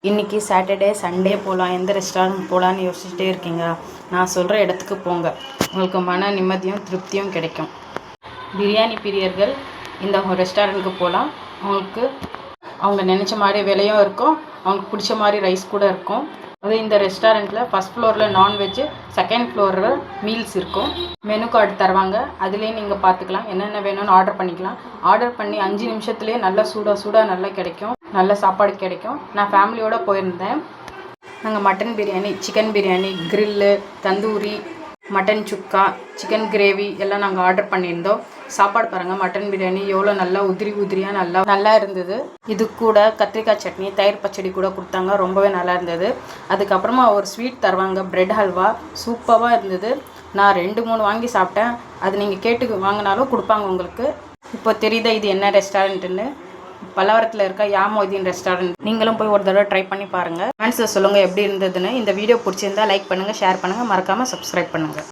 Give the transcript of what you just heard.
இன்றைக்கி Saturday Sunday போகலாம், எந்த ரெஸ்டாரண்ட் போகலான்னு யோசிச்சுட்டே இருக்கீங்க. நான் சொல்கிற இடத்துக்கு போங்க, உங்களுக்கு மன நிம்மதியும் திருப்தியும் கிடைக்கும். பிரியாணி பிரியர்கள் இந்த ரெஸ்டாரண்ட்டுக்கு போகலாம். அவங்க நினச்ச மாதிரி விலையும் இருக்கும், அவங்களுக்கு பிடிச்ச மாதிரி ரைஸ் கூட இருக்கும். அது இந்த ரெஸ்டாரண்ட்டில் ஃபஸ்ட் ஃப்ளோரில் நான்வெஜ்ஜு, செகண்ட் ஃப்ளோரில் மீல்ஸ் இருக்கும். மெனு கார்டு தருவாங்க, அதுலேயே நீங்கள் பார்த்துக்கலாம், என்னென்ன வேணும்னு ஆர்டர் பண்ணிக்கலாம். ஆர்டர் பண்ணி 5 நிமிஷத்துலேயே நல்லா சூடாக நல்லா கிடைக்கும், நல்ல சாப்பாடு கிடைக்கும். நான் ஃபேமிலியோடு போயிருந்தேன். நாங்கள் mutton biryani, chicken biryani, grill, tandoori, mutton sukka, chicken gravy எல்லாம் நாங்கள் ஆர்டர் பண்ணியிருந்தோம். சாப்பாடு பாருங்கள், மட்டன் பிரியாணி எவ்வளோ நல்லா உதிரியாக நல்லா இருந்தது. இது கூட கத்திரிக்காய் சட்னி, தயிர் பச்சடி கூட கொடுத்தாங்க, ரொம்பவே நல்லா இருந்தது. அதுக்கப்புறமா ஒரு ஸ்வீட் தருவாங்க, பிரெட் ஹல்வா, சூப்பராக இருந்தது. நான் 2-3 வாங்கி சாப்பிட்டேன். அது நீங்கள் கேட்டு வாங்கினாலும் கொடுப்பாங்க உங்களுக்கு. இப்போ தெரியுதா இது என்ன ரெஸ்டாரண்ட்டுன்னு? பல்லவரத்தில் இருக்க யாமோதீன் ரெஸ்டாரண்ட். நீங்களும் போய் ஒரு தடவை ட்ரை பண்ணி பாருங்கள். கமெண்ட்ஸில் சொல்லுங்கள் எப்படி இருந்ததுன்னு. இந்த வீடியோ பிடிச்சிருந்தா லைக் பண்ணுங்கள், ஷேர் பண்ணுங்கள், மறக்காமல் சப்ஸ்கிரைப் பண்ணுங்கள்.